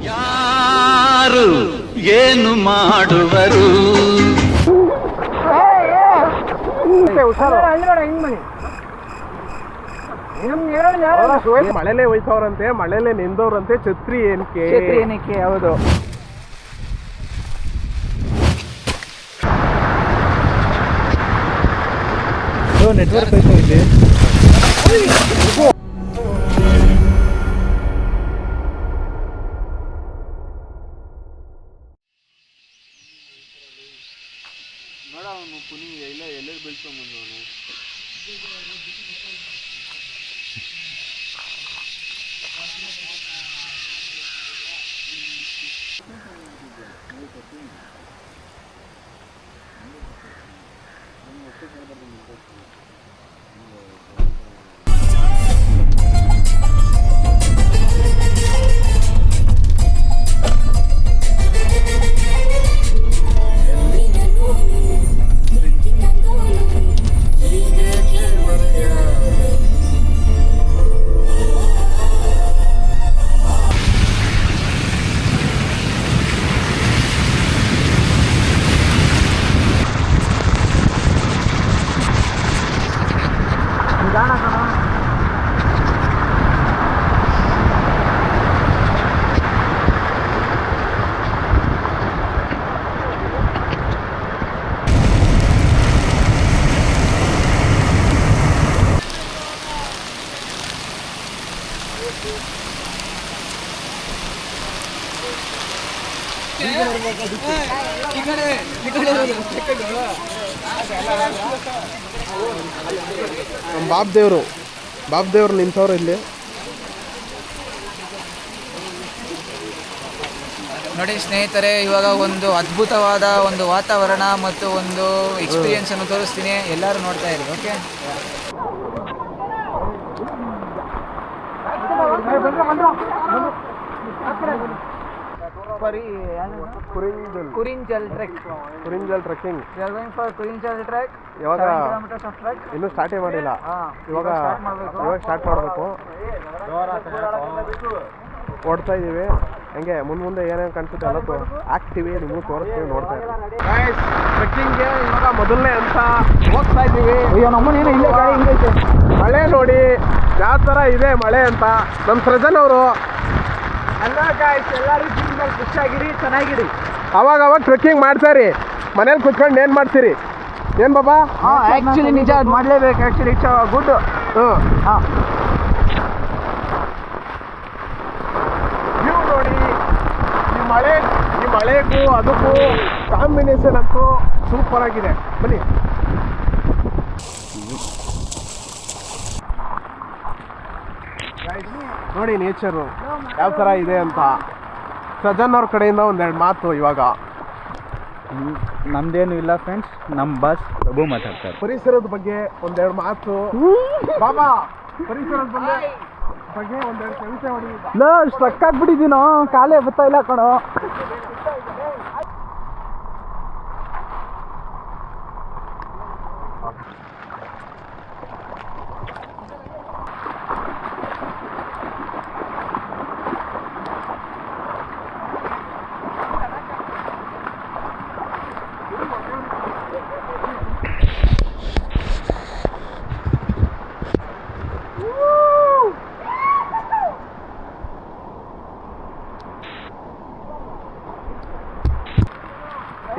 ಯಾರು ಏನು ಮಾಡುವರು? ಮಳೆಲೆ ಹೋಯ್ತವ್ರಂತೆ, ಮಳೆಲೆ ನಿಂದವ್ರಂತೆ, ಛತ್ರಿ ಏನಕ್ಕೆ? ಹೌದು. ನೆಟ್ವರ್ಕ್ ಐತೆ ಇಲ್ಲಿ. ನೋಡ ಅವನು ಪುನಿ ಎಲ್ಲೇ ಬೀಳ್ಕೊಂಬಂದವನು. ಬಾಬ್ದೇವ್ರು ನಿಂತವ್ರು ಇಲ್ಲಿ ನೋಡಿ ಸ್ನೇಹಿತರೆ, ಇವಾಗ ಒಂದು ಅದ್ಭುತವಾದ ಒಂದು ವಾತಾವರಣ ಮತ್ತು ಒಂದು ಎಕ್ಸ್ಪೀರಿಯನ್ಸ್ ಅನ್ನು ತೋರಿಸ್ತೀನಿ. ಎಲ್ಲರೂ ನೋಡ್ತಾ ಇರಿ. Okay, Kurinjal trekking. ಇವಾಗ ಇನ್ನೂ ಸ್ಟಾರ್ಟೇ ಮಾಡಿಲ್ಲ. ಇವಾಗ ಸ್ಟಾರ್ಟ್ ಮಾಡಬೇಕು. ಓಡ್ತಾ ಇದ್ದೀವಿ. ಹಂಗೆ ಮುಂದೆ ಏನೇನು ಕಾಣಿಸುತ್ತೆ ಎಲ್ಲ ಆಗ್ತೀವಿ, ನಿಮಗೂ ತೋರಿಸ್ತೀವಿ. ನೋಡ್ತಾ ಇದ್ದೀವಿ ಟ್ರೆಕ್ಕಿಂಗ್ಗೆ. ಇವಾಗ ಮೊದಲನೇ ಅಂತ ಹೋಗ್ತಾ ಇದ್ದೀವಿ. ಮಳೆ ನೋಡಿ ಯಾವ ಥರ ಇದೆ ಮಳೆ ಅಂತ. ನಮ್ಮ ಸೃಜನ್ ಅವರು ಎಲ್ಲರೂ ಖುಷಿಯಾಗಿರಿ, ಚೆನ್ನಾಗಿರಿ. ಅವಾಗ ಟ್ರೆಕ್ಕಿಂಗ್ ಮಾಡ್ತಾರಿ. ಮನೇಲಿ ಕುತ್ಕೊಂಡು ಏನು ಮಾಡ್ತೀರಿ? ಏನು ಬಾಬಾ? ಆ್ಯಕ್ಚುಲಿ ನಿಜ ಅದು ಮಾಡಲೇಬೇಕು. Actually it's good. ನೀವು ನೋಡಿ, ಈ ಮಳೆಗೂ ಅದಕ್ಕೂ ಕಾಂಬಿನೇಷನ್ ಅಂತೂ ಸೂಪರ್ ಆಗಿದೆ. ಬನ್ನಿ. ನೋಡಿ ನೇಚರು ಯಾವ ಥರ ಇದೆ ಅಂತ. ಸಜನ್ ಅವ್ರ ಕಡೆಯಿಂದ ಒಂದೆರಡು ಮಾತು. ಇವಾಗ ನಮ್ದೇನು ಇಲ್ಲ ಫ್ರೆಂಡ್ಸ್, ನಮ್ಮ ಬಾಸ್ ಪ್ರಭು ಮಾತಾಡ್ತಾರೆ. ಪರಿಸರದ ಬಗ್ಗೆ ಒಂದೆರಡು ಮಾತು. ಬಾಬಾ, ಪರಿಸರದ ಬಗ್ಗೆ ಒಂದೆರಡು ಕೆಲಸ ಹೊಡಿ. ಸ್ಟ್ರಕ್ ಆಗ್ಬಿಟ್ಟಿದ್ದೀನೋ, ಕಾಲೇ ಬರ್ತಾ ಇಲ್ಲ ಕಣೋ.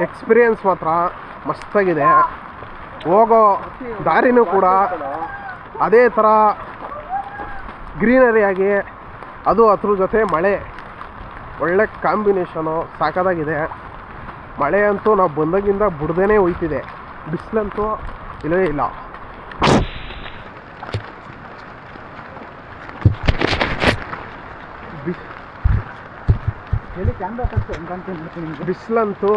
ಎಕ್ಸ್ಪೀರಿಯನ್ಸ್ ಮಾತ್ರ ಮಸ್ತಾಗಿದೆ. ಹೋಗೋ ದಾರಿನೂ ಕೂಡ ಅದೇ ಥರ ಗ್ರೀನರಿಯಾಗಿ, ಅದು ಅದ್ರ ಜೊತೆ ಮಳೆ, ಒಳ್ಳೆ ಕಾಂಬಿನೇಷನು ಸಾಕಾಗಿದೆ. ಮಳೆ ಅಂತೂ ನಾವು ಬಂದಾಗಿಂದ ಬಿಡ್ದೇ ಹೋಯ್ತಿದೆ. ಬಿಸಿಲಂತೂ ಇಲ್ಲವೇ ಇಲ್ಲ. ಬಿಸಿಲಂತೂ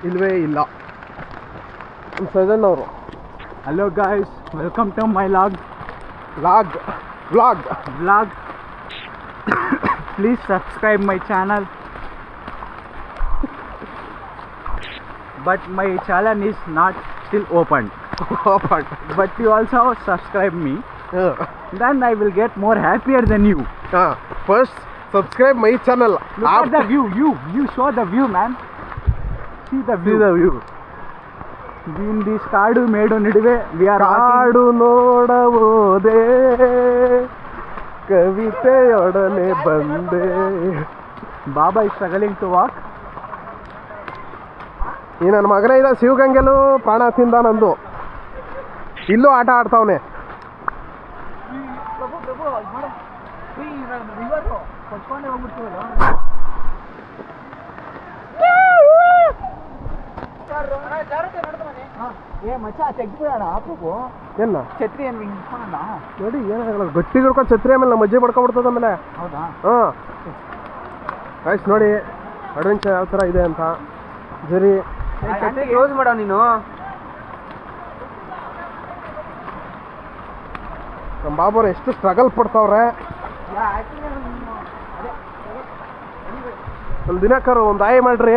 ಇಲ್ಲವೇ ಇಲ್ಲ. ಸಜನ್ ಅವರು, hello guys, welcome to my vlog. Please subscribe my channel. But my channel is not still opened. But you also subscribe me. then I will get more happier than you. ಹಾಂ first subscribe my channel. Look at the view. You show the view, man. See the view. In this ಕಾಡು ಮೇಡು ನಡುವೆ we are ಕಾಡು ನೋಡಬೋದೆ ಕವಿತೆಯೊಡನೆ ಬಂದೆ. Baba is struggling to walk. ಈ ನನ್ನ ಮಗನ ಇದ್ದ ಶಿವಗಂಗೆಲು ಪ್ರಾಣ ತಿಂದ ನಂದು. ಇಲ್ಲೂ ಆಟ ಆಡ್ತಾವನೆ. ಏನ ಛತ್ರಿ ನೋಡಿ ಏನಾಗಲ್ಲ, ಗಟ್ಟಿ ಹಿಡ್ಕೊಂಡು ಛತ್ರಿ ಆಮೇಲೆ ನಮ್ಮ ಅಜ್ಜಿ ಬಡ್ಕೊಂಡ್ಬಿಡ್ತದ ಆಮೇಲೆ. ಹೌದಾ? ಹಾಂ ಆಯ್ತು ನೋಡಿ ಅಡ್ವೆಂಚರ್ ಯಾವ ಥರ ಇದೆ ಅಂತ. ಜರಿ ಕ್ಲೋಸ್ ಮಾಡೋ ನೀನು. ನಮ್ಮ ಬಾಬರು ಎಷ್ಟು ಸ್ಟ್ರಗಲ್ ಪಡ್ತಾವ್ರೆ. ಒಂದು ದಿನಕ್ಕಾರು ಒಂದು ಆಯ್ ಮಾಡ್ರಿ.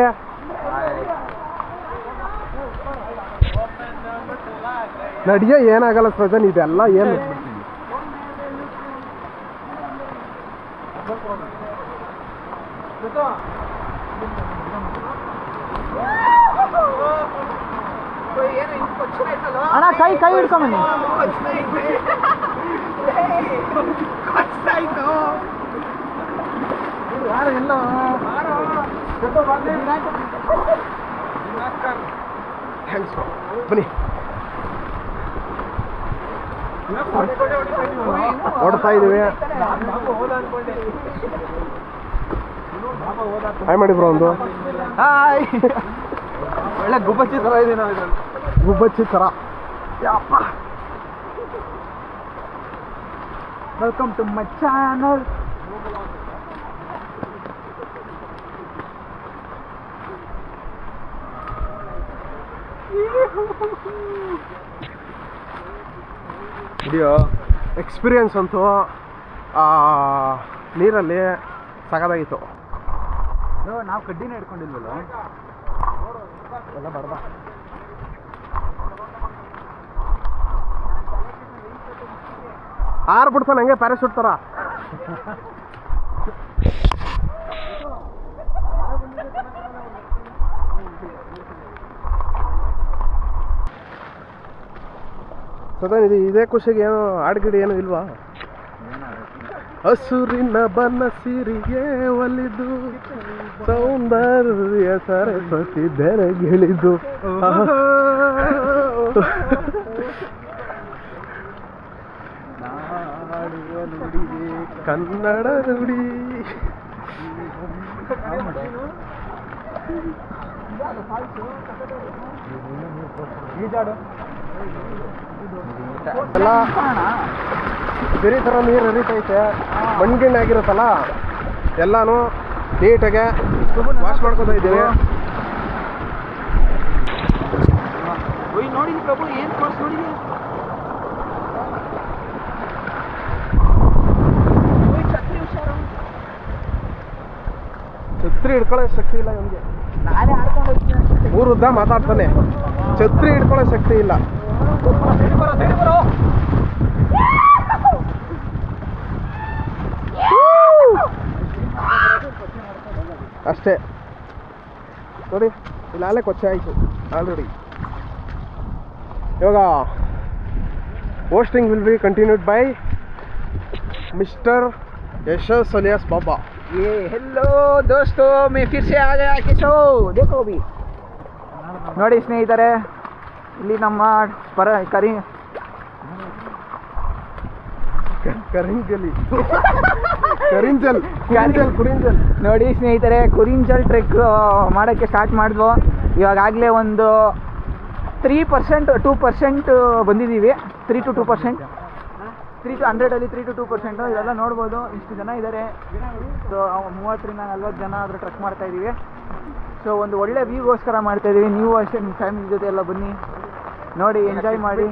ನಡಿಯೋ ಏನಾಗಲ್ಲ ಸಜನ್, ಇದೆಲ್ಲ ಏನು ಅಣ್ಣ ಕೈ ಹಿಡ್ಕೊಂಬನ್ನಿ. ಥ್ಯಾಂಕ್ಸ್ ಬನ್ನಿ. ಓಡ್ತಾ ಇದೀವಿ. ಹಾಯ್ ಮಾಡಿ ಬ್ರೋ ಒಂದು. ಹಾಯ್. ಒಳ್ಳೆ ಗುಬ್ಬಚ್ಚಿ ಥರ ಇದೆ ನಾವು ಇದರಲ್ಲಿ. ಗುಬ್ಬಚ್ಚಿ ಥರ. ಯಪ್ಪ. Welcome to my channel. Video experience ಅಂತೂ ನೀರಲ್ಲಿ ಸಗದಾಗಿತ್ತು. ನಾವು ಕಡ್ಡಿನ ಹಿಡ್ಕೊಂಡಿಲ್ವಲ್ಲ, ಎಲ್ಲ ಬರ್ದ. ಬಿಡ್ತಾನೆ ಹಂಗೆ ಪ್ಯಾರಾಶೂಟ್ ಥರ. ಸದನ್ ಇದು ಇದೇ ಖುಷಿಗೆ ಏನು ಹಾಡ್ಗಿಡಿ ಏನು ಇಲ್ವಾ? ಹಸುರಿನ ಬನಸಿರಿಗೆ ಒಲಿದು ಸೌಂದರ್ಯ ಸರಸ್ವತಿ ಬೆರಗಿಳಿದು ಕನ್ನಡ ನುಡಿ. ಎಲ್ಲ ಬೇರೆ ಥರ ನೀರು ಹರಿತೈತೆ, ಮಣ್ಣಿನ ಆಗಿರುತ್ತಲ್ಲ, ಎಲ್ಲಾನು ನೀಟಾಗೆ ವಾಶ್ ಮಾಡ್ಕೊತಾ ಇದ್ದೀವಿ. ನೋಡಿ ಪ್ರಭು ಏನು ಕೋರ್ಸ್ ನೋಡಿ. ಛತ್ರಿ ಹಿಡ್ಕೊಳ್ಳೋ ಶಕ್ತಿ ಇಲ್ಲ ನಮಗೆ. ನಾನೇ ಆಡ್ಕೊಂಡು ಹೋಗ್ತೀನಿ. ಊರುದ್ದ ಮಾತಾಡ್ತಾನೆ, ಛತ್ರಿ ಹಿಡ್ಕೊಳ್ಳೋ ಶಕ್ತಿ ಇಲ್ಲ. ಅಷ್ಟೇ ನೋಡಿ, ಇಲ್ಲಾಲೆ ಕೊಚ್ಚೆ ಆಯಿತು ಆಲ್ರೆಡಿ. ಇವಾಗ hosting will be continued by mister Yashas alias Baba. ये हेलो दोस्तों, मैं फिर से आ गया किशो. देखो भी ನೋಡಿ ಸ್ನೇಹಿತರೆ, ಇಲ್ಲಿ ನಮ್ಮ ಕುರಿಂಜಲ್ ನೋಡಿ ಸ್ನೇಹಿತರೆ, ಕುರಿಂಜಲ್ ಟ್ರೆಕ್ ಮಾಡೋಕ್ಕೆ ಸ್ಟಾರ್ಟ್ ಮಾಡಿದ್ವು. ಇವಾಗಲೇ ಒಂದು 3% 2% ಬಂದಿದ್ದೀವಿ. 3 to 2%, 3 to 100 3 to 2%. ಇದೆಲ್ಲ ನೋಡ್ಬೋದು, ಇಷ್ಟು ಜನ ಇದ್ದಾರೆ. ಸೊ 30 ರಿಂದ 40 ಜನ ಆದರೂ ಟ್ರೆಕ್ ಮಾಡ್ತಾ ಇದ್ದೀವಿ. ಸೊ ಒಂದು ಒಳ್ಳೆ ವ್ಯೂಗೋಸ್ಕರ ಮಾಡ್ತಾ ಇದ್ದೀವಿ. ನೀವು ಅಷ್ಟೇ ನಿಮ್ಮ ಫ್ಯಾಮಿಲಿ ಜೊತೆ ಎಲ್ಲ ಬನ್ನಿ, ನೋಡಿ, ಎಂಜಾಯ್ ಮಾಡಿ,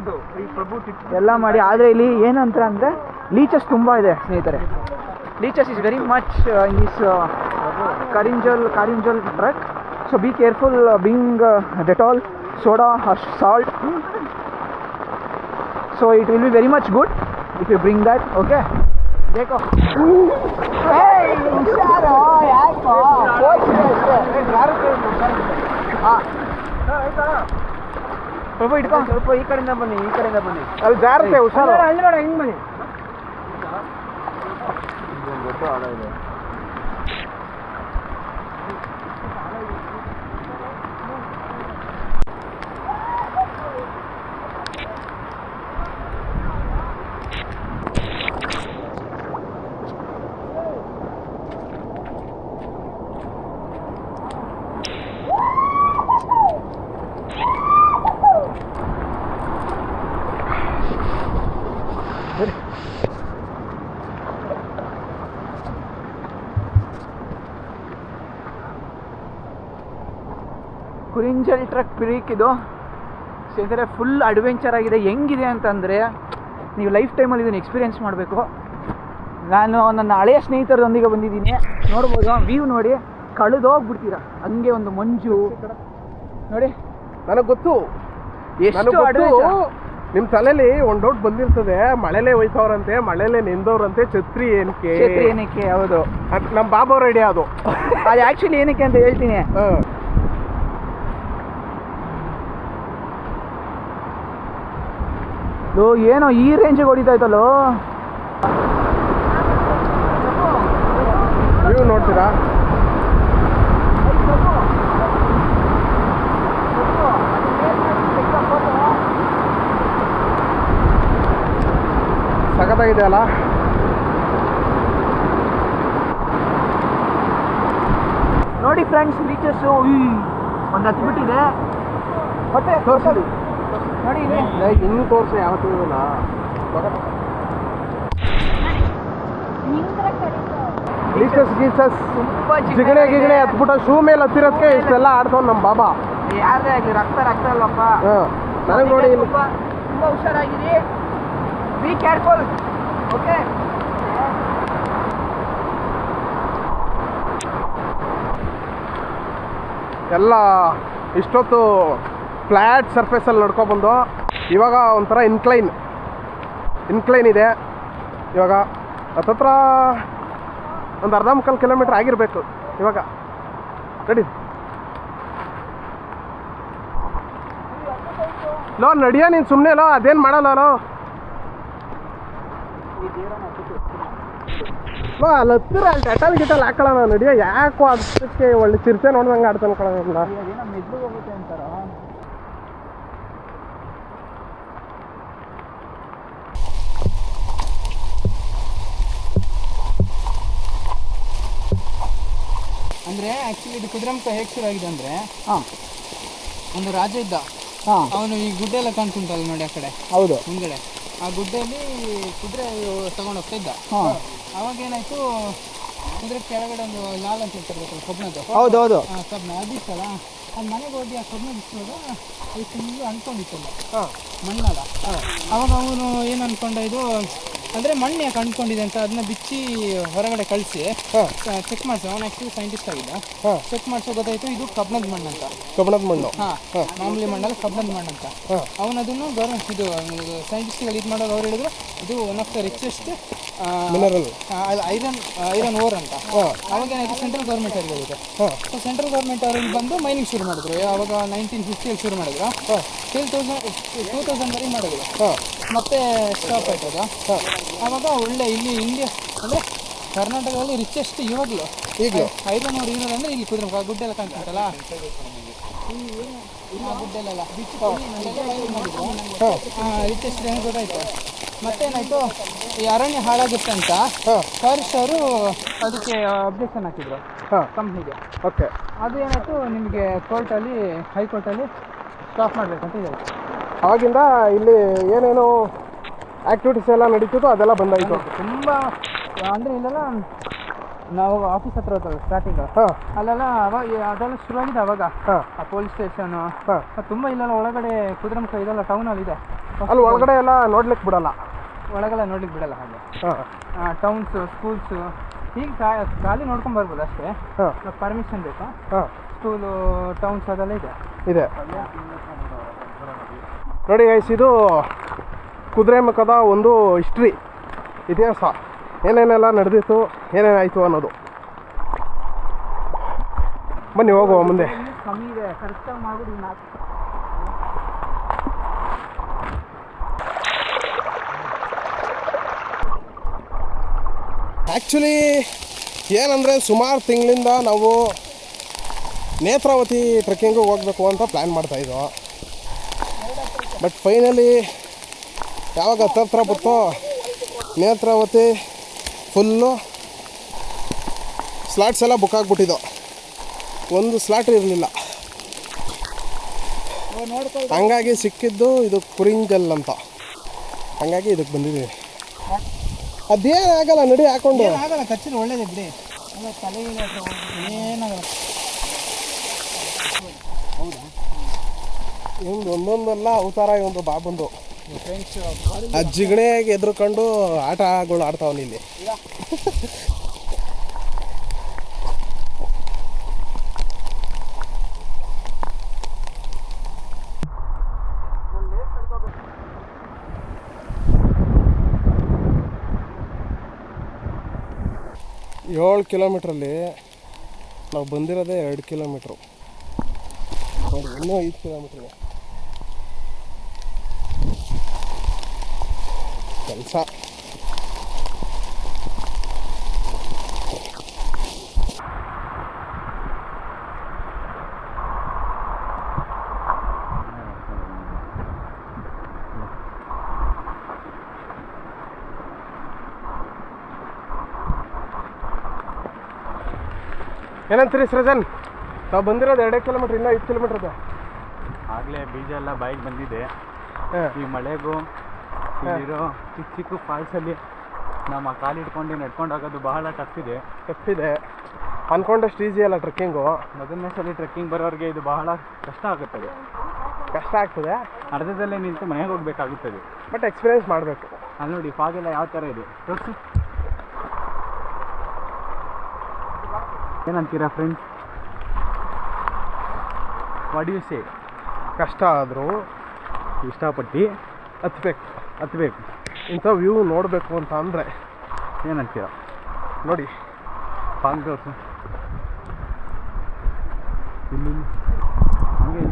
ಎಲ್ಲ ಮಾಡಿ. ಆದರೆ ಇಲ್ಲಿ ಏನಂತ ಅಂದರೆ ಲೀಚಸ್ ತುಂಬ ಇದೆ ಸ್ನೇಹಿತರೆ. Leeches is very much in this Kurinjal trek. So be careful bring Dettol, soda or salt. So it will be very much good. If you bring that okay ಬೇಕೋ ಹುಷಾರು ಯಾಕೋ ಹಾಂ ಸ್ವಲ್ಪ ಇಟ್ಕೊ ಸ್ವಲ್ಪ ಈ ಕಡೆಯಿಂದ ಬನ್ನಿ ಅಲ್ಲಿ ಜಾರತ್ತೆ ಹುಷಾರು. ಅಲ್ಲಿ ನೋಡ ಹೆಂಗೆ ಬನ್ನಿ ಕುರಿಂಜಲ್ ಟ್ರಕ್ ಪಿರೀಕ್ ಇದು ಸೇದರೆ ಫುಲ್ ಅಡ್ವೆಂಚರ್ ಆಗಿದೆ. ಹೆಂಗಿದೆ ಅಂತಂದರೆ ನೀವು ಲೈಫ್ ಟೈಮಲ್ಲಿ ಇದನ್ನು ಎಕ್ಸ್ಪೀರಿಯೆನ್ಸ್ ಮಾಡಬೇಕು. ನಾನು ನನ್ನ ಹಳೆಯ ಸ್ನೇಹಿತರೊಂದಿಗೆ ಬಂದಿದ್ದೀನಿ. ನೋಡ್ಬೋದು ವ್ಯೂ ನೋಡಿ, ಕಳೆದೋಗ್ಬಿಡ್ತೀರ ಹಂಗೆ ಒಂದು ಮಂಜು ನೋಡಿ. ನನಗೆ ಗೊತ್ತು ಎಷ್ಟು adventure. ನಿಮ್ಮ ತಲೆಯಲ್ಲಿ ಒಂದು ಡೌಟ್ ಬಂದಿರ್ತದೆ, ಮಳೆಲೇ ಹೋಯ್ತವ್ರಂತೆ, ಮಳೆಲೇ ನೆಂದವ್ರಂತೆ, ಛತ್ರಿ ಏನಕ್ಕೆ ಹೌದು ನಮ್ಮ ಬಾಬಾ ರೆಡಿ ಅದು ಅದು ಆ್ಯಕ್ಚುಲಿ ಏನಕ್ಕೆ ಅಂತ ಹೇಳ್ತೀನಿ. ಏನೋ ಈ ರೇಂಜಿಗೆ ಹೊಡಿತಾ ಇತ್ತಲ್ಲೋ. ನೀವು ನೋಡ್ತೀರಾ ಸಖತ್ತಾಗಿದೆ ಅಲ್ಲ. ನೋಡಿ ಫ್ರೆಂಡ್ಸ್, ಬೀಚಸ್ಸು ಒಂದು ಹತ್ಬಿಟ್ಟಿದೆ ಮತ್ತೆ ತೋರಿಸೋದು ನೋಡಿ ಇಲ್ಲಿ ಇನ್ನೂ ತೋರಿಸಿ ಯಾವತ್ತೂ ಗೀಸಸ್ ತುಂಬ ಜಿಗಣೆ ಹತ್ಬಿಟ್ಟು ಶೂ ಮೇಲೆ ಹತ್ತಿರೋದಕ್ಕೆ ಇಷ್ಟೆಲ್ಲ ಆಡ್ತಾವ್ ನಮ್ಮ ಬಾಬಾ. ಯಾರದೇ ಆಗಲಿ ರಕ್ತ ಅಲ್ಲಪ್ಪ. ನನಗೆ ನೋಡಿ ಇಲ್ಲಿ ತುಂಬ ಹುಷಾರಾಗಿರಿ, ಬಿ ಕೇರ್ಫುಲ್ ಓಕೆ. ಎಲ್ಲ ಇಷ್ಟೊತ್ತು ಫ್ಲ್ಯಾಟ್ ಸರ್ಫೇಸಲ್ಲಿ ನಡ್ಕೊಬಂದು ಇವಾಗ ಒಂಥರ ಇನ್ಕ್ಲೈನ್ ಇದೆ. ಇವಾಗ ಹತ್ತತ್ರ ಒಂದು 1.25 ಕಿಲೋಮೀಟ್ರ್ ಆಗಿರಬೇಕು ಇವಾಗ. ನಡಿ ಲೋ, ನಡಿಯೋ ನೀನು ಸುಮ್ಮನೆ ಲೋ, ಅದೇನು ಮಾಡಲ್ಲ ಲೋ. ಅಲ್ಲಿ ಹತ್ತಿರ ಅಲ್ಲಿ ಟಟಲ್ ಗಿಟಲ್ ಹಾಕೊಳ್ಳೋಣ, ನಡಿಯೋ. ಯಾಕೋ ಅದಕ್ಕೆ ಒಳ್ಳೆ ಚಿರತೆ ನೋಡ್ದಂಗೆ ಆಡ್ತಾನೆ ಕಳೋಲ್ಲ. ಅಂದರೆ ಆ್ಯಕ್ಚುಲಿ ಇದು ಕುದುರೆಮುಖ ಹೇಗೆ ಶುರು ಆಗಿದೆ ಅಂದರೆ, ಒಂದು ರಾಜ ಇದ್ದ. ಅವನು ಈ ಗುಡ್ಡೆ ಎಲ್ಲ ಕಾಣ್ತುಂಟಲ್ಲ ನೋಡಿ ಆ ಕಡೆ ಹೌದು ಮುಂದ್ಗಡೆ, ಆ ಗುಡ್ಡೆಯಲ್ಲಿ ಕುದುರೆ ತಗೊಂಡು ಹೋಗ್ತಾ ಇದ್ದ. ಅವಾಗ ಏನಾಯ್ತು, ಕುದುರೆ ಕೆಳಗಡೆ ಒಂದು ಲಾಲ್ ಅಂತ ಹೇಳ್ತಿರ್ಬೇಕಲ್ಲ ಕಬ್ಬಣದ್ದು, ಹೌದೌದು ಕಬ್ಬಣ ಅದಿತ್ತಲ್ಲ, ಅದು ಮನೆಗೆ ಹೋಗಿ ಆ ಕಬ್ಬಣ ಬಿಸಿದಾಗ ಅದು ಫುಲ್ಲು ಅಂದ್ಕೊಂಡಿತ್ತಲ್ಲ ಮಣ್ಣಲ್ಲ. ಅವಾಗ ಅವನು ಏನು ಅಂದ್ಕೊಂಡ, ಇದು ಅಂದರೆ ಮಣ್ಣು ಯಾಕೆ ಅಂದ್ಕೊಂಡಿದೆ ಅಂತ ಅದನ್ನ ಬಿಚ್ಚಿ ಹೊರಗಡೆ ಕಳಿಸಿ ಚೆಕ್ ಮಾಡಿಸ. ಅವನು ಆ್ಯಕ್ಚುಲಿ ಸೈಂಟಿಸ್ಟ್ ಆಗಿದ್ದ. ಚೆಕ್ ಮಾಡಿಸೋ ಗೊತ್ತಾಯಿತು ಇದು ಕಬ್ಬಣದ ಮಣ್ಣು ಅಂತ. ಕಬ್ಬಣದ ಮಣ್ಣು? ಮಾಮೂಲಿ ಮಣ್ಣಲ್ಲಿ ಕಬ್ಬಣದ ಮಣ್ಣು ಅಂತ. ಅವನದನ್ನು ಇದು ಸೈಂಟಿಸ್ಟ್ಗಳು ಇದು ಮಾಡೋದು ಅವ್ರು ಹೇಳಿದ್ರು ಇದು one of the richest mineral iron ore ಅಂತ. ಅವಾಗ ಏನಾಯಿತು, ಸೆಂಟ್ರಲ್ ಗೌರ್ಮೆಂಟ್ ಅವ್ರಿಗೆ ಹೇಳಿದೆ. ಸೊ ಸೆಂಟ್ರಲ್ ಗೌರ್ಮೆಂಟ್ ಅವ್ರಿಗೆ ಬಂದು ಮೈನಿಂಗ್ ಶುರು ಮಾಡಿದ್ರು. ಅವಾಗ 1950 ಶುರು ಮಾಡಿದ್ರು, 2000 ಮಾಡಿದ್ರು. ಮತ್ತೆ ಸ್ಟಾಪ್ ಆಯ್ತದ. ಆವಾಗ ಒಳ್ಳೆ ಇಲ್ಲಿ ಇಂಡಿಯಾ ಅಂದರೆ ಕರ್ನಾಟಕದಲ್ಲಿ ರಿಚೆಸ್ಟ್ ಇವಾಗಲೂ ಐರನ್ ಓರ್ ಇರೋದಂದ್ರೆ ಇಲ್ಲಿ ಕುದುರೆ ಗುಡ್ಡೆ ಎಲ್ಲ ಕಾಣ್ತಂತಲ್ಲ, ಗುಡ್ಡೆಲ್ಲ ರಿಚೆಸ್ಟ್ ಏನು ಗೊತ್ತಾಯ್ತು. ಮತ್ತೇನಾಯಿತು, ಈ ಅರಣ್ಯ ಹಾಳಾಗುತ್ತೆ ಅಂತ ಫಾರೆಸ್ಟ್ ಅವರು ಅದಕ್ಕೆ ಅಬ್ಜೆಕ್ಷನ್ ಹಾಕಿದ್ರು ಕಂಪ್ನಿಗೆ. ಓಕೆ, ಅದು ಏನಾಯಿತು, ನಿಮಗೆ ಕೋರ್ಟಲ್ಲಿ ಹೈಕೋರ್ಟಲ್ಲಿ ಸ್ಟಾಪ್ ಮಾಡಬೇಕಂತ ಇದೆ. ಆವಾಗಿಂದ ಇಲ್ಲಿ ಏನೇನು ಆ್ಯಕ್ಟಿವಿಟೀಸ್ ಎಲ್ಲ ನಡೀತಿತ್ತು ಅದೆಲ್ಲ ಬಂದಾಯಿತು. ತುಂಬ ಅಂದರೆ ಇಲ್ಲೆಲ್ಲ ನಾವು ಆಫೀಸ್ ಹತ್ರ ಹೋಗ್ತಲ್ಲ ಸ್ಟಾರ್ಟಿಂಗ್, ಅಲ್ಲೆಲ್ಲ ಅವಾಗ ಅದೆಲ್ಲ ಶುರುವಾಗಿದೆ. ಅವಾಗ ಆ ಪೊಲೀಸ್ ಸ್ಟೇಷನು ತುಂಬ ಇಲ್ಲೆಲ್ಲ ಒಳಗಡೆ ಕುದುರೆಮುಖ ಇದೆಲ್ಲ ಟೌನಲ್ಲಿ ಇದೆ. ಅಲ್ಲಿ ಒಳಗಡೆ ಎಲ್ಲ ನೋಡ್ಲಿಕ್ಕೆ ಬಿಡಲ್ಲ, ಒಳಗೆಲ್ಲ ನೋಡ್ಲಿಕ್ಕೆ ಬಿಡಲ್ಲ. ಹಾಗೆ ಟೌನ್ಸು ಸ್ಕೂಲ್ಸು ಹೀಗೆ ಖಾಲಿ ನೋಡ್ಕೊಂಡು ಬರ್ಬೋದು ಅಷ್ಟೇ, ಪರ್ಮಿಷನ್ ಬೇಕು. ಸ್ಕೂಲು ಟೌನ್ಸ್ ಅದೆಲ್ಲ ಇದೆ. ನೋಡಿ ಗೈಸ್, ಇದು ಕುದುರೆಮುಖದ ಒಂದು ಹಿಸ್ಟ್ರಿ. ಇತಿಹಾಸ ಏನೇನೆಲ್ಲ ನಡೆದಿತ್ತು ಏನೇನಾಯಿತು ಅನ್ನೋದು. ಬನ್ನಿ ಹೋಗುವ ಮುಂದೆ. ಕಮ್ಮಿ ಇದೆ, ಕರೆಕ್ಟಾಗಿ ಮಾಡ್ಬಿಡಿ. ಆ್ಯಕ್ಚುಲಿ ಏನಂದರೆ ಸುಮಾರು ತಿಂಗಳಿಂದ ನಾವು ನೇತ್ರಾವತಿ ಟ್ರೆಕ್ಕಿಂಗು ಹೋಗಬೇಕು ಅಂತ ಪ್ಲ್ಯಾನ್ ಮಾಡ್ತಾಯಿದ್ದೋ. ಬಟ್ ಫೈನಲಿ ಯಾವಾಗ ಹತ್ರ ಬರ್ತೋ ನೇತ್ರಾವತಿ ಫುಲ್ಲು ಸ್ಲಾಟ್ಸ್ ಎಲ್ಲ ಬುಕ್ ಆಗಿಬಿಟ್ಟಿದ್ದೋ, ಒಂದು ಸ್ಲಾಟ್ ಇರಲಿಲ್ಲ. ಹಂಗಾಗಿ ಸಿಕ್ಕಿದ್ದು ಇದು ಕುರಿಂಜಲ್ ಅಂತ, ಹಂಗಾಗಿ ಇದಕ್ಕೆ ಬಂದಿದ್ದೀವಿ. ಅದೇನಾಗಲ್ಲ, ನಡಿ ಹಾಕೊಂಡು ಆಗಲ್ಲ, ಕಚ್ಚಿದ್ರೆ ಒಳ್ಳೇದೇ ಬಿಡಿ. ತಲೆಗೆ ಏನಾಗಲ್ಲ. ಇವ್ದು ಒಂದೊಂದೆಲ್ಲ ಅವತಾರ ಇವೊಂದು ಬಾಬಂದು. ಆ ಜಿಗಣೆಗೆ ಎದ್ರುಕೊಂಡು ಆಟಗಳು ಆಡ್ತಾವನಿ ಇಲ್ಲಿ. ಏಳು ಕಿಲೋಮೀಟ್ರಲ್ಲಿ ನಾವು ಬಂದಿರೋದೇ 2 ಕಿಲೋಮೀಟ್ರು ನೋಡಿ, ಇನ್ನೂ 5 ಕಿಲೋಮೀಟ್ರ್ ಕೆಲಸ. ಏನಂತೀರಿ ಸೃಜನ್? ನಾವು ಬಂದಿರೋದು 2 ಕಿಲೋಮೀಟ್ರ್, ಇನ್ನೂ 5 ಕಿಲೋಮೀಟ್ರ್ ಇದೆ. ಆಗಲೇ ಬೀಜ ಎಲ್ಲ ಬಾಯಿಗೆ ಬಂದಿದೆ. ಈ ಮಳೆಗೂ ಇಲ್ಲಿರೋ ಚಿಕ್ಕ ಚಿಕ್ಕ ಫಾಲ್ಸಲ್ಲಿ ನಮ್ಮ ಕಾಲಿಟ್ಕೊಂಡು ನಡ್ಕೊಂಡು ಹೋಗೋದು ಬಹಳ ಟಫ್ ಇದೆ. ಅಂದ್ಕೊಂಡಷ್ಟು ಈಸಿ ಅಲ್ಲ ಟ್ರೆಕ್ಕಿಂಗು. ಮೊದಲನೇ ಸಲ ಟ್ರೆಕ್ಕಿಂಗ್ ಬರೋರಿಗೆ ಇದು ಬಹಳ ಕಷ್ಟ ಆಗುತ್ತದೆ. ಕಷ್ಟ ಆಗ್ತದೆ, ಅರ್ಧದಲ್ಲೇ ನಿಂತು ಮನೆಗೆ ಹೋಗಬೇಕಾಗುತ್ತದೆ. ಬಟ್ ಎಕ್ಸ್ಪೀರಿಯೆನ್ಸ್ ಮಾಡಬೇಕು. ಅಲ್ಲಿ ನೋಡಿ ಫಾಗೆಲ್ಲ ಯಾವ ಥರ ಇದೆ ತೋರಿಸು. ಏನಂತೀರಾ ಫ್ರೆಂಡ್ಸ್? What you say? ಕಷ್ಟ ಆದರೂ ಇಷ್ಟಪಟ್ಟು ಹತ್ಬೇಕು. ಇಂಥ ವ್ಯೂ ನೋಡಬೇಕು ಅಂತ ಅಂದರೆ ಏನಂತೀರ? ನೋಡಿ ಫಾಗ್ ತೋರಿಸು. ಇಲ್ಲಿ ಹಂಗೆ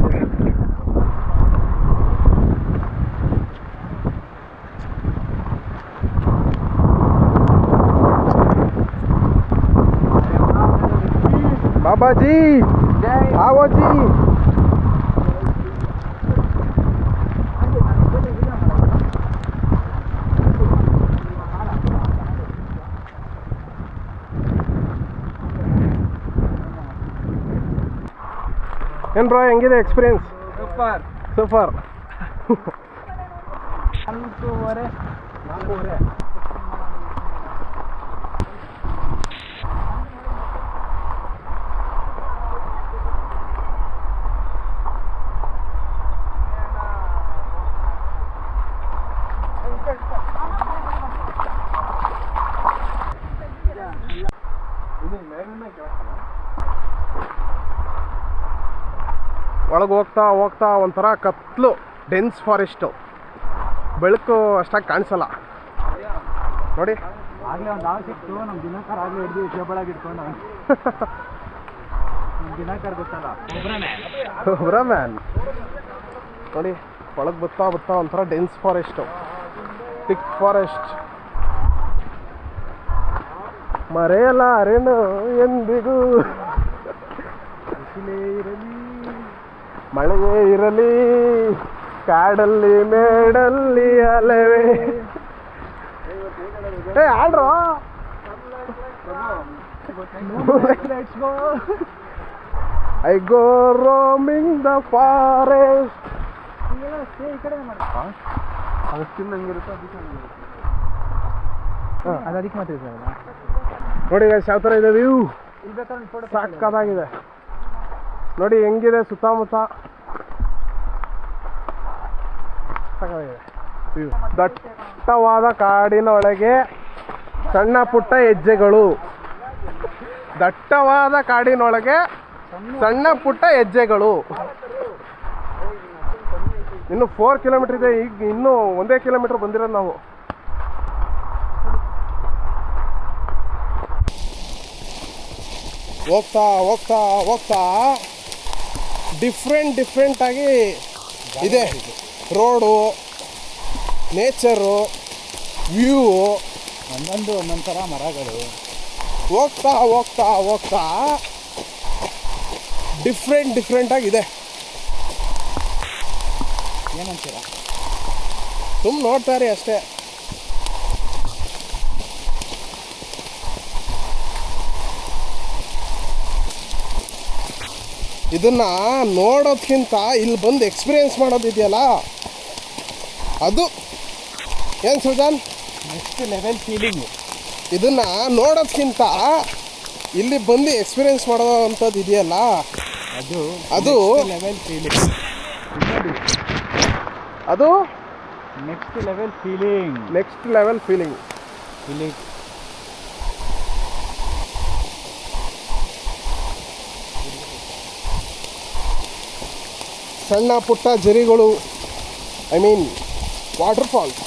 बाबा जी आओ जी. ಏನು ಬ್ರೋ, ಹೆಂಗಿದೆ ಎಕ್ಸ್ಪೀರಿಯನ್ಸ್? ಸೂಪರ್. 4:30 ಒಳಗೆ ಹೋಗ್ತಾ ಒಂಥರ ಕತ್ಲು, ಡೆನ್ಸ್ ಫಾರೆಸ್ಟು, ಬೆಳಕು ಅಷ್ಟಾಗಿ ಕಾಣಿಸಲ್ಲ ನೋಡಿ. ಆಗಲೇ ಒಂದು ಆಳು ಸಿಕ್ತು ನಮ್ಮ ದಿನಕರ, ಆಗಲೇ ಹಿಡಿದು ಶೇಬಳಾಗಿ ಇಟ್ಕೊಂಡು. ನಮ್ಮ ದಿನಕರ ಗೊತ್ತಲ್ಲ, ಒಬ್ರಮ್ಯಾನ್ ನೋಡಿ. ಒಳಗೆ ಬರ್ತಾ ಒಂಥರ ಡೆನ್ಸ್ ಫಾರೆಸ್ಟು, ಥಿಕ್ ಫಾರೆಸ್ಟ್. ಮರೆಯಲಾರೆನು ಎಂದಿಗೂ, ಮಳೆಯೇ ಇರಲಿ ಕಾಡಲ್ಲಿ ಮೇಡಲ್ಲಿ ಅಲವೇ. ಆಡ್ರೋ I go roaming the forest. ಅದಕ್ಕೆ ಮಾತ್ರ ನೋಡಿ ಯಾವ ಥರ ಇದೆ ವ್ಯೂ, ಸಾಕಾಗಿದೆ ನೋಡಿ ಹೆಂಗಿದೆ ಸುತ್ತಮುತ್ತ. ದಟ್ಟವಾದ ಕಾಡಿನ ಒಳಗೆ ಸಣ್ಣ ಪುಟ್ಟ ಹೆಜ್ಜೆಗಳು, ದಟ್ಟವಾದ ಕಾಡಿನೊಳಗೆ ಸಣ್ಣ ಪುಟ್ಟ ಹೆಜ್ಜೆಗಳು. ಇನ್ನು 4 ಕಿಲೋಮೀಟರ್ ಇದೆ. ಈಗ ಇನ್ನೂ 1 ಕಿಲೋಮೀಟರ್ ಬಂದಿರೋದು ನಾವು. ಹೋಗ್ತಾ ಹೋಗ್ತಾ ಹೋಗ್ತಾ ಡಿಫ್ರೆಂಟಾಗಿ ಇದೆ. ರೋಡು, ನೇಚರು, ವ್ಯೂ, ಒಂದೊಂಥರ ಮರಗಳು. ಹೋಗ್ತಾ ಹೋಗ್ತಾ ಹೋಗ್ತಾ ಡಿಫ್ರೆಂಟಾಗಿದೆ. ಏನಂತೀರ? ಸುಮ್ಮನೆ ನೋಡ್ತಾರೆ ಅಷ್ಟೇ. ಇದನ್ನ ನೋಡೋದ್ಕಿಂತ ಇಲ್ಲಿ ಬಂದು ಎಕ್ಸ್ಪೀರಿಯೆನ್ಸ್ ಮಾಡೋದಿದೆಯಲ್ಲ ಅದು ಏನು ಸುಜಾನ್, ನೆಕ್ಸ್ಟ್ ಲೆವೆಲ್ ಫೀಲಿಂಗು. ಇದನ್ನ ನೋಡೋದ್ಕಿಂತ ಇಲ್ಲಿ ಬಂದು ಎಕ್ಸ್ಪೀರಿಯೆನ್ಸ್ ಮಾಡೋವಂಥದ್ದು ಇದೆಯಲ್ಲ ಅದು ಲೆವೆಲ್ ಫೀಲಿಂಗ್. ಅದು ನೆಕ್ಸ್ಟ್ ಲೆವೆಲ್ ಫೀಲಿಂಗ್. ಇಲ್ಲಿ ಸಣ್ಣ ಪುಟ್ಟ ಜರಿಗಳು, ಐ ಮೀನ್ ವಾಟರ್ ಫಾಲ್ಸ್.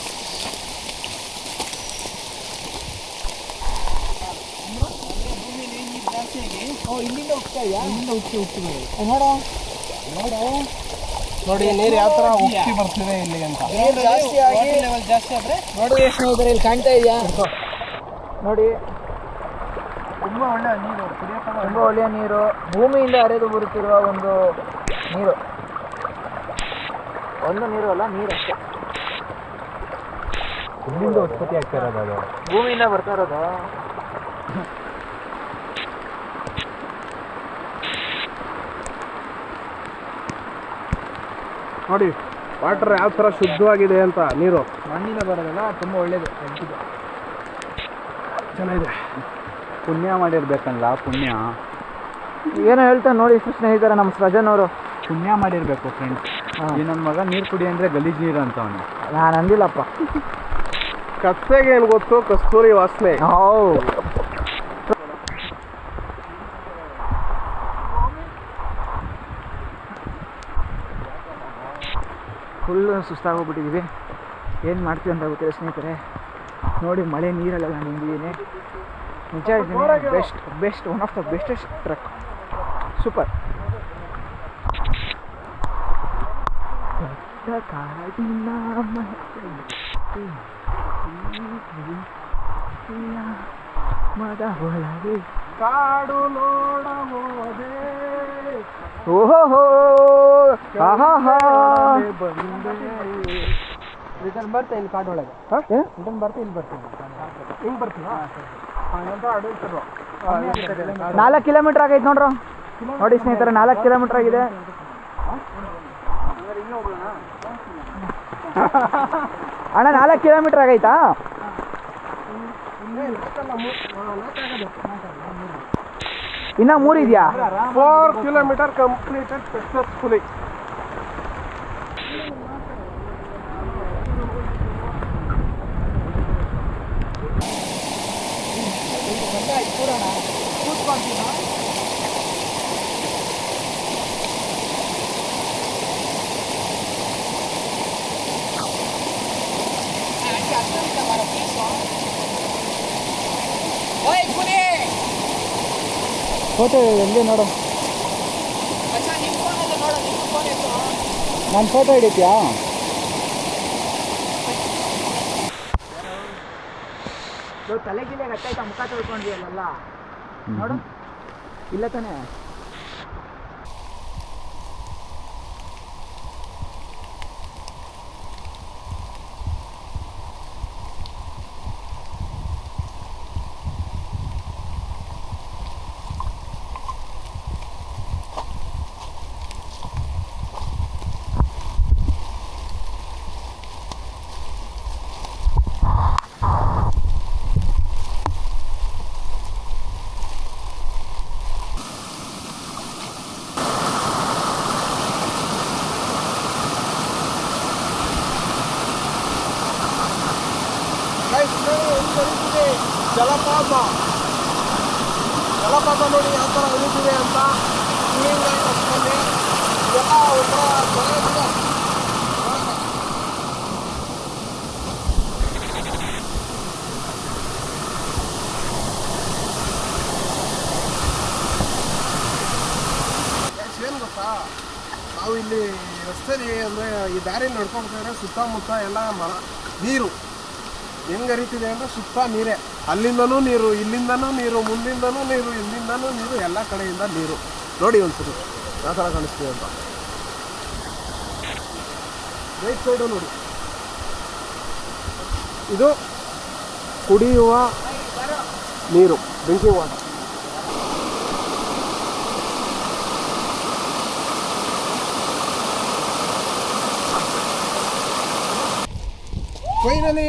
ಇಲ್ಲಿಂದ ಹೋಗ್ತಾ ಇದೆಯಾ? ನೋಡಿ ನೀರು ಯಾವ ಥರ ಉಕ್ಕಿ ಬರ್ತಿದೆ ಇಲ್ಲಿ ಅಂತ. ಜಾಸ್ತಿ ಆಗಿ ಲೆವೆಲ್ ಜಾಸ್ತಿ ಆದರೆ ನೋಡಿ ಸ್ನೇಹಿತರೆ, ಇಲ್ಲಿ ಕಾಣ್ತಾ ಇದೆಯಾ ನೋಡಿ, ತುಂಬ ಒಳ್ಳೆ ನೀರು ಕುಡಿಯೋಕೆ ತುಂಬ ಒಳ್ಳೆಯ ನೀರು, ಭೂಮಿಯಿಂದ ಹರಿದು ಬರುತ್ತಿರುವ ಒಂದು ನೀರು. ಒಂದು ನೀರು ಅಲ್ಲ, ನೀರಷ್ಟೇ. ಇಲ್ಲಿಂದ ಉತ್ಪತ್ತಿ ಆಗ್ತಾ ಇರೋದು ಅದು. ಭೂಮಿಯಿಂದ ಬರ್ತಾ ಇರೋದು. ನೋಡಿ ವಾಟರ್ ಯಾವ ಥರ ಶುದ್ಧವಾಗಿದೆ ಅಂತ. ನೀರು ಮಣ್ಣಿಂದ ಬರೋದಲ್ಲ, ತುಂಬ ಒಳ್ಳೇದು. ಚೆನ್ನಾಗಿದೆ. ಪುಣ್ಯ ಮಾಡಿರ್ಬೇಕಲ್ಲ, ಪುಣ್ಯ. ಏನೋ ಹೇಳ್ತಾನೆ ನೋಡಿ ಸ್ನೇಹಿತರೆ ನಮ್ಮ ಸೃಜನ್ ಅವರು. ಪುಣ್ಯ ಮಾಡಿರ್ಬೇಕು ಫ್ರೆಂಡ್ಸ್. ಈ ನನ್ನ ಮಗ ನೀರು ಕುಡಿ ಅಂದರೆ ಗಲೀಜು ನೀರು ಅಂತ ಅವನು. ನಾನು ಅಂದಿಲ್ಲಪ್ಪ. ಕತ್ತೆಗೆ ಏನು ಗೊತ್ತು ಕಸ್ತೂರಿ ವಾಸನೆ. ಫುಲ್ಲು ಸುಸ್ತಾಗೋಗ್ಬಿಟ್ಟಿದ್ದೀವಿ. ಏನು ಮಾಡ್ತೀವಿ ಅಂತ ಗೊತ್ತಿಲ್ಲ ಸ್ನೇಹಿತರೆ. ನೋಡಿ ಮಳೆ ನೀರಲ್ಲೆಲ್ಲ ನಿಂತಿದ್ದೀನಿ. ನಿಜ ಇದ್ದೀನಿ. Best one of the bestest truck. Super. ಕಾಡಿನ ಮದ ಒಳಗೆ ಕಾಡು ನೋಡಬಹುದೇ ಓಹೋ ಆಹಾ ರಿಟರ್ನ್ ಬರ್ತಾ ಇಲ್ಲಿ ಕಾಡೊಳಗೆ. ರಿಟರ್ನ್ ಬರ್ತಾ ಇಲ್ಲಿ ಬರ್ತೀನಿ. ಹಿಂಗೆ ಬರ್ತೀರಾ? ಅಡುಗೆ 4 ಕಿಲೋಮೀಟರ್ ಆಗೈತೆ ನೋಡ್ರು. ನೋಡಿ ಸ್ನೇಹಿತರೆ, 4 ಕಿಲೋಮೀಟರ್ ಆಗಿದೆ. ಅಣ್ಣ 4 ಕಿಲೋಮೀಟರ್ ಆಗೈತಾ? ಇನ್ನ 3 ಇದೆಯಾ? 4 ಕಿಲೋಮೀಟರ್ ಕಂಪ್ಲೀಟೆಡ್ ಸಕ್ಸಸ್ಫುಲಿ. ಫೋಟೋ ಎಲ್ಲಿ ನೋಡು. ನಾನು ಫೋಟೋ ಹಿಡಿತೀಯಾ? ತಲೆಗಿಲೆ ಗಟ್ಟಾಯ್ತಾ? ಮುಖ ತೊಳ್ಕೊಂಡ್ವಿಯಲ್ಲ ನೋಡು. ಇಲ್ಲ ತಾನೇ? ಜಲಪಾತ ನೋಡಿ ಯಾವ ಥರ ಉಳಿದಿದೆ ಅಂತ. ಎಲ್ಲ ಒಂಥರ ಚೆನ್ನಾಗಿದೆ. ನಾವು ಇಲ್ಲಿ ರಸ್ತೆಲಿ ಅಂದರೆ ಈ ದಾರಿ ನಡ್ಕೊಂಡ್ರೆ ಸುತ್ತಮುತ್ತ ಎಲ್ಲ ಮರ ನೀರು ಹೆಂಗೆ ಹರಿತಿದೆ ಅಂದರೆ ಸುತ್ತ ನೀರೇ, ಅಲ್ಲಿಂದನೂ ನೀರು, ಇಲ್ಲಿಂದನೂ ನೀರು, ಮುಂದಿಂದನೂ ನೀರು, ಹಿಂದಿಂದನೂ ನೀರು, ಎಲ್ಲ ಕಡೆಯಿಂದ ನೀರು. ನೋಡಿ ಒಂದ್ಸರಿ ಯಾವ ಥರ ಕಾಣಿಸ್ತೀವಿ ಅಂತ. ರೈಟ್ ಸೈಡು ನೋಡಿ, ಇದು ಕುಡಿಯುವ ನೀರು, ಡ್ರಿಂಕಿಂಗ್ ವಾಟರ್. ಫೈನಲಿ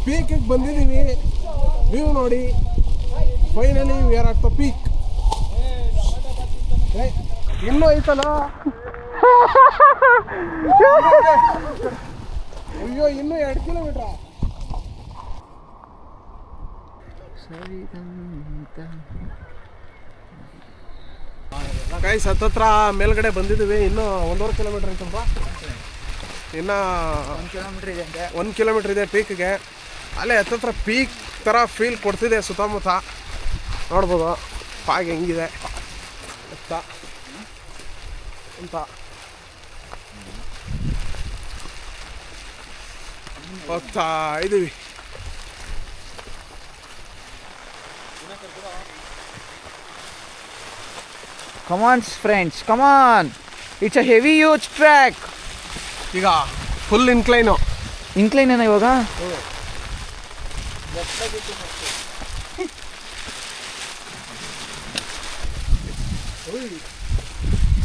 ಪೀಕಿಗೆ ಬಂದಿದ್ದೀವಿ. ವ್ಯೂ ನೋಡಿ, finally we are at the peak. ಇನ್ನೂ ಐತಲ್ಲ, ಅಯ್ಯೋ ಇನ್ನೂ 2 ಕಿಲೋಮೀಟ್ರ. ಗೈಸ್ ಹತ್ತತ್ರ ಮೇಲ್ಗಡೆ ಬಂದಿದ್ದೀವಿ. ಇನ್ನೂ 1.5 ಕಿಲೋಮೀಟ್ರ್ ಐತಪ್ಪ. ಇನ್ನು 1 ಕಿಲೋಮೀಟ್ರ್ ಇದೆ ಪೀಕ್ಗೆ. ಅಲ್ಲೇ ಹತ್ತತ್ರ ಪೀಕ್ ಥರ ಫೀಲ್ ಕೊಡ್ತಿದೆ. ಸುತ್ತಮುತ್ತ ನೋಡ್ಬೋದು ಪಾಗ್ ಹೆಂಗಿದೆ ಅಂತ ಹೋಗ್ತಾ ಇದ್ದೀವಿ. Come on friends, come on. It's a heavy huge track. ಈಗ ಫುಲ್ ಇನ್ಕ್ಲೈನು. ಇನ್ಕ್ಲೈನ್ ಏನೋ ಇವಾಗ.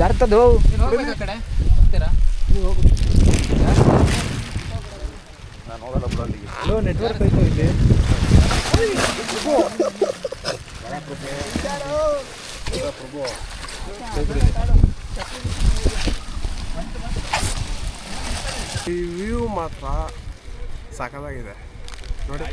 ಜಾರ್ತದು ಕಡೆ ಹೋಗ್ತೀರಾ? ನೆಟ್ವರ್ಕ್ ಐತೋ ಇಲ್ಲಿ. ಈ ವ್ಯೂ ಮಾತ್ರ ಸಖತ್ತಾಗಿದೆ ನೋಡಿ.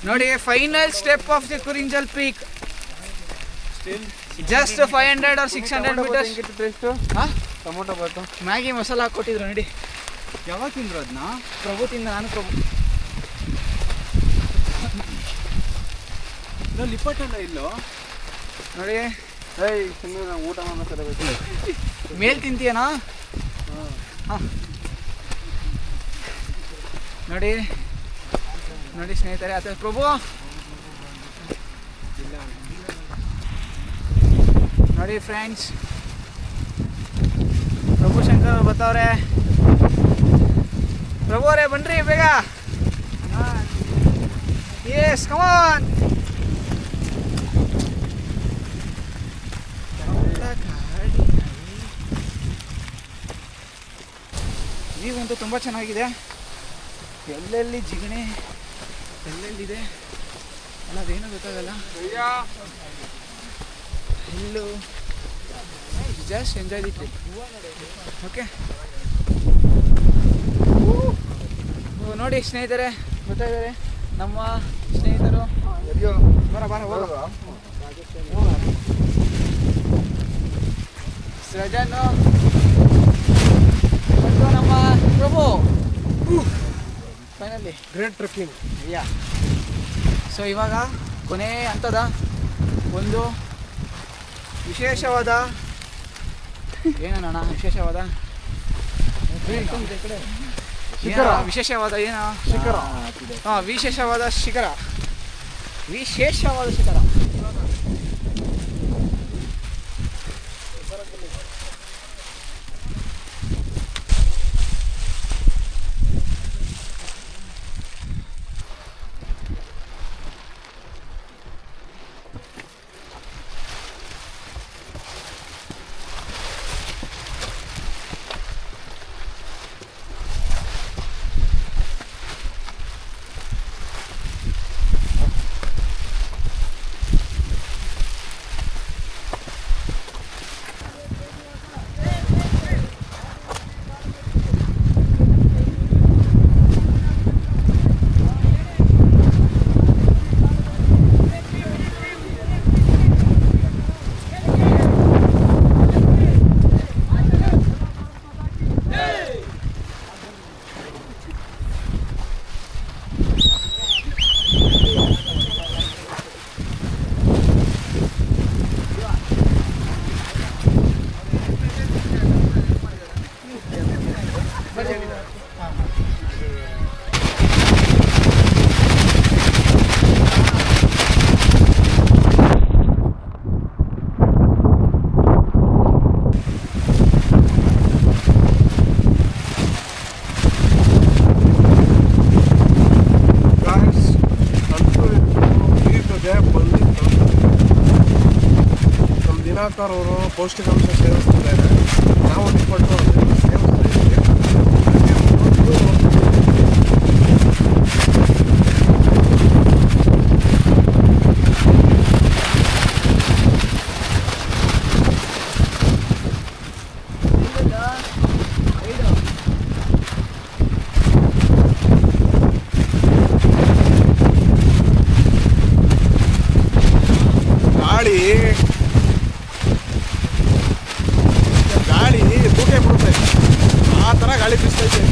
ನೋಡಿ, final step of the Kurinjal peak. Just 500 or 600 metres. Tomato bath Maggi masala ಹಾಕ್ಕೊಟ್ಟಿದ್ರು ನೋಡಿ. ಯಾವಾಗ ತಿಂದ್ರು ಅದನ್ನ? ಪ್ರಭು ತಿಂದ, ನಾನು ಪ್ರಭು. ಲಿಪ್ಪಟ್ಟಲ್ಲ ಇಲ್ಲೋ ನೋಡಿ. ಸುಮ್ಮನೆ ನಾವು ಊಟ ಮಾಡೋ ಸರಿ ಮೇಲ್ ತಿಂತೀಯನಾ? ನೋಡಿ ನೋಡಿ ಸ್ನೇಹಿತರೆ, ಆತ ಪ್ರಭು ನೋಡಿ ಫ್ರೆಂಡ್ಸ್, ಪ್ರಭು ಶಂಕರ್ ಅವ್ರು ಬರ್ತಾವ್ರೆ. ಪ್ರಭು ಅವರೇ ಬನ್ರಿ ಬೇಗ. Yes come on. ನೀವಂತೂ ತುಂಬ ಚೆನ್ನಾಗಿದೆ. ಎಲ್ಲೆಲ್ಲಿ ಜಿಗಣೆ ಎಲ್ಲೆಲ್ಲಿದೆ ಅಲ್ಲ, ಅದೇನೋ ಗೊತ್ತಾಗಲ್ಲ. ಎಲ್ಲೂ just enjoy the trip. Okay, ನೋಡಿ ಸ್ನೇಹಿತರೆ ಬರ್ತಾ ಇದ್ದಾರೆ ನಮ್ಮ ಸ್ನೇಹಿತರು. ಸೃಜನ್ ಮತ್ತು ನಮ್ಮ Prabhu. Finally great trekking. Yeah. So ಇವಾಗ ಕೊನೆ ಹಂತದ ಒಂದು ವಿಶೇಷವಾದ ಏನಣ್ಣ ವಿಶೇಷವಾದ ಶಿಖರ. ವಿಶೇಷವಾದ ಏನು ಶಿಖರ. ಹಾಂ, ವಿಶೇಷವಾದ ಶಿಖರ. ವಿಶೇಷವಾದ ಶಿಖರ. ದಿನಾಕರ್ ಅವರು ಪೌಷ್ಟಿಕಾಂಶ ಸೇವಿಸ್ತಿದ್ದಾರೆ, ನಾವು ನಿಪ್ಪಟ್ಟು ಅದನ್ನು ಸೇವಿಸ್ತಾ ಇದ್ದೀವಿ. ಗಾಳಿ ತೂಕೆ ಬಿಡುತ್ತೆ, ಆ ಥರ ಗಾಳಿ ಬೀಸ್ತೈತೆ.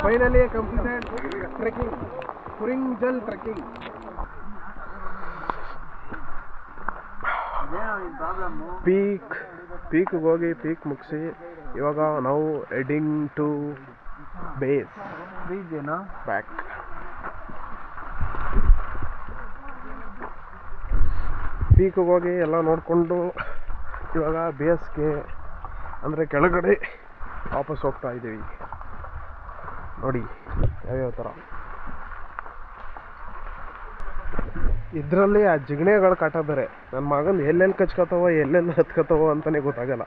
Finally completed trekking, Kurinjal trekking. Peak ಹೋಗಿ ಪೀಕ್ ಮುಗಿಸಿ ಇವಾಗ ನಾವು ಹೆಡಿಂಗ್ ಟು ಬೇಸ್ ಬ್ಯಾಕ್. ಪೀಕ್ಗೆ ಹೋಗಿ ಎಲ್ಲ ನೋಡಿಕೊಂಡು ಇವಾಗ ಬೇಸ್ಗೆ ಅಂದರೆ ಕೆಳಗಡೆ ವಾಪಸ್ ಹೋಗ್ತಾ ಇದ್ದೀವಿ. ನೋಡಿ ಯಾವ್ಯಾವ ಥರ ಇದರಲ್ಲಿ ಆ ಜಿಗಣೆಗಳ ಕಾಟ ಬೇರೆ. ನನ್ನ ಮಗನ ಎಲ್ಲೆಲ್ಲಿ ಕಚ್ಕೋತಾವೋ ಎಲ್ಲೆಲ್ಲಿ ಹತ್ಕೋತಾವೋ ಅಂತಲೇ ಗೊತ್ತಾಗಲ್ಲ.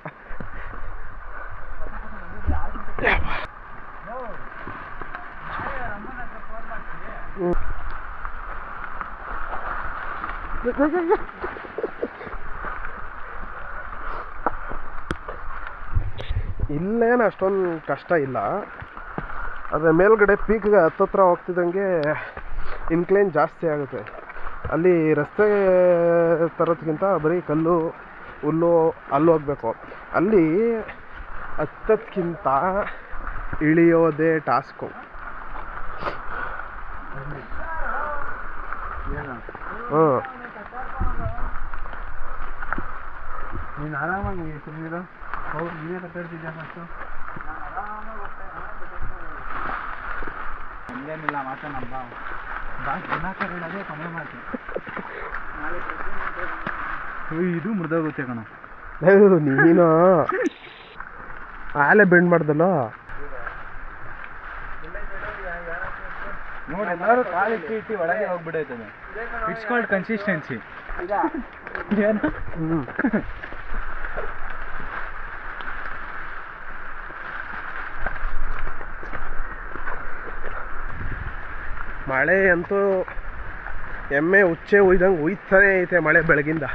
ಇಲ್ಲೇನು ಅಷ್ಟೊಂದು ಕಷ್ಟ ಇಲ್ಲ. ಅದ್ರ ಮೇಲ್ಗಡೆ ಪೀಕ್ಗೆ ಹತ್ತತ್ರ ಹೋಗ್ತಿದ್ದಂಗೆ ಇನ್ಕ್ಲೈನ್ ಜಾಸ್ತಿ ಆಗುತ್ತೆ. ಅಲ್ಲಿ ರಸ್ತೆ ತರೋದ್ಕಿಂತ ಬರೀ ಕಲ್ಲು ಹುಲ್ಲು ಅಲ್ಲಿ ಹೋಗ್ಬೇಕು. ಅಲ್ಲಿ ಹತ್ತೋದ್ಕಿಂತ ಇಳಿಯೋದೇ ಟಾಸ್ಕು. ನೀನು ಆರಾಮಾಗಿ ಸುಮ್ಮನಿರೋ. ಹೌದು, ನೀನೇ ಕಟ್ಟಿರ್ತಿದ್ಯಾ ಫಸ್ಟು. ಹಂಗೇನಿಲ್ಲ ಮಾತಾಡಮ್ಮ. ಬಾಸ್ ದಿನಾಕರ್ ಹೇಳೋದೇ ಕೊನೆ ಮಾತು. ಇದು ಮುರಿದೋಗುತ್ತೆ ಕಣ. ನೀನು ಆಲೆ ಬೆಂಡ್ ಮಾಡ್ದಲ್ಲ ನೋಡಿ, ಎಲ್ಲರೂ ಕಾಲಿಟ್ಟು ಇಟ್ಟು ಒಳಗೆ ಹೋಗ್ಬಿಡೈತದೆ. It's called consistency. ಮಳೆ ಅಂತೂ ಎಮ್ಮೆ ಉಚ್ಚೆ ಉಯ್ದಂಗೆ ಉಯ್ತಾನೇ ಐತೆ. ಮಳೆ ಬೆಳಗಿಂದ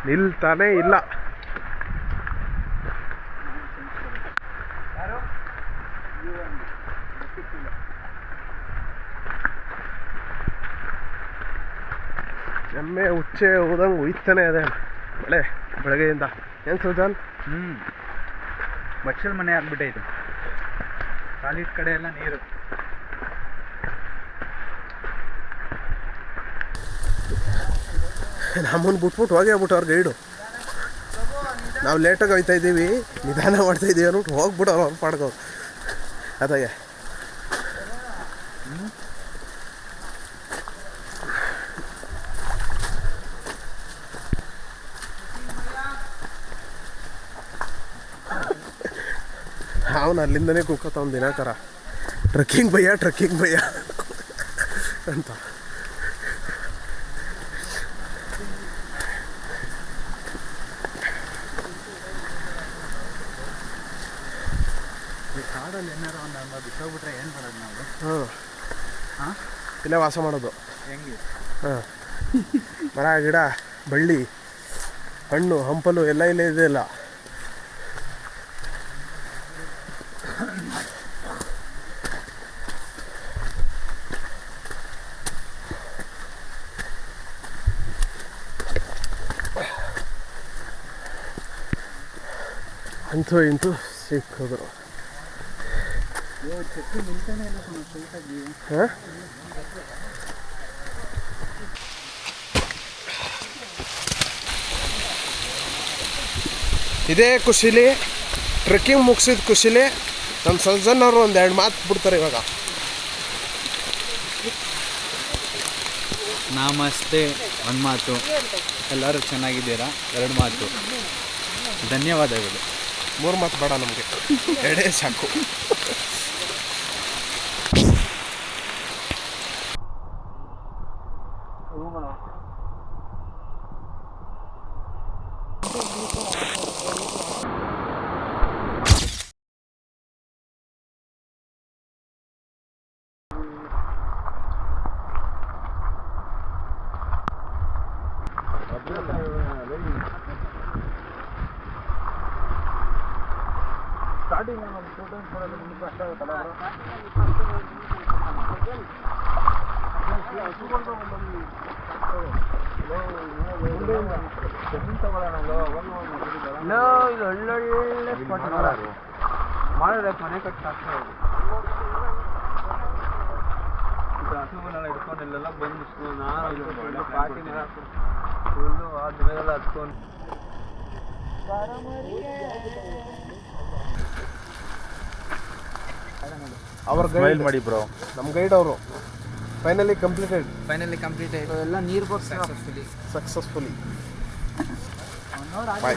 ನಿಲ್ತಾನೇ ಇಲ್ಲ. ಎಮ್ಮೆ ಉಚ್ಚೆ ಊದಂಗೆ ಉಯ್ತಾನೆ ಇದೆ ಮಳೆ ಬೆಳಗ್ಗೆಯಿಂದ. ಏನು ಸುಜಾನ್? ಬಚ್ಚಲ್ ಮನೆ ಆಗ್ಬಿಟ್ಟೈತೆ. ಕಾಲಿಟ್ ಕಡೆ ಎಲ್ಲ ನೀರು. ನಮ್ಮನ್ನು ಬಿಟ್ಬಿಟ್ಟು ಹೋಗೇ ಬಿಟ್ಟು ಅವ್ರ ಗೈಡು. ನಾವು ಲೇಟಾಗಿ ಹೋಗ್ತಾ ಇದ್ದೀವಿ, ನಿಧಾನ ಮಾಡ್ತಾ ಇದ್ದೀವಿ ಅಂದ್ಬಿಟ್ಟು ಹೋಗ್ಬಿಟ್ಟು ಅವ್ರು ಪಾಡ್ಕೋ ಅದಾಗೆ. ಅವನು ಅಲ್ಲಿಂದನೇ ಕೂಕೋತಾವ ದಿನಾಕರ, ಟ್ರೆಕ್ಕಿಂಗ್ ಭಯ್ಯ ಅಂತ. ಕಾಡಲ್ಲಿ ಏನಾರು ಒಂದು ಬಿಟ್ಟೋಗ್ಬಿಟ್ರೆ ಏನು ಮಾಡೋದು ನಾವು? ಇಲ್ಲೇ ವಾಸ ಮಾಡೋದು. ಹೆಂಗೆ? ಮರ ಗಿಡ ಬಳ್ಳಿ ಹಣ್ಣು ಹಂಪಲು ಎಲ್ಲ ಇಲ್ಲೇ ಇದೆಯಲ್ಲ. ಅಂತೂ ಇಂತೂ ಸಿಕ್ಕಿದ್ರು. ಹಾಂ ಇದೇ ಖುಷಿಲಿ ಟ್ರೆಕ್ಕಿಂಗ್ ಮುಗಿಸಿದ ಖುಷಿಲಿ ನಮ್ಮ ಸಜ್ಜನ್ ಅವರು ಒಂದು 2 ಮಾತು ಬಿಡ್ತಾರೆ ಇವಾಗ. ನಮಸ್ತೆ, ಒಂದು ಮಾತು. ಎಲ್ಲರೂ ಚೆನ್ನಾಗಿದ್ದೀರಾ? 2 ಮಾತು. ಧನ್ಯವಾದಗಳು. 3 ಮಾತು ಬೇಡ ನಮಗೆ, 2 ಸಾಕು. ಇದು ಒಳ್ಳೊಳ್ಳೆ ಸ್ಪಾಟ್ ಮಾಡಿದ್ರೆ ಮನೆ ಕಟ್ಟಿ ಹಸುವನ್ನೆಲ್ಲ ಹಿಡ್ಕೊಂಡು ಇಲ್ಲೆಲ್ಲ ಬಂದು ನಾನು ಪಾಟಿನೆಲ್ಲ ಫುಲ್ಲು ಆದ್ಮೇಲೆಲ್ಲ ಹತ್ಕೊಂಡು ಅವ್ರ ಗೈಡ್ ಮಾಡಿ ಬ್ರೋ. ನಮ್ಮ ಗೈಡ್ ಅವರು ಫೈನಲಿ ಕಂಪ್ಲೀಟ್ ಆಯಿತು. ಎಲ್ಲ ನೀರು ಬೋಟ್ ಸಕ್ಸಸ್ಫುಲಿ. ನೋಡಿ.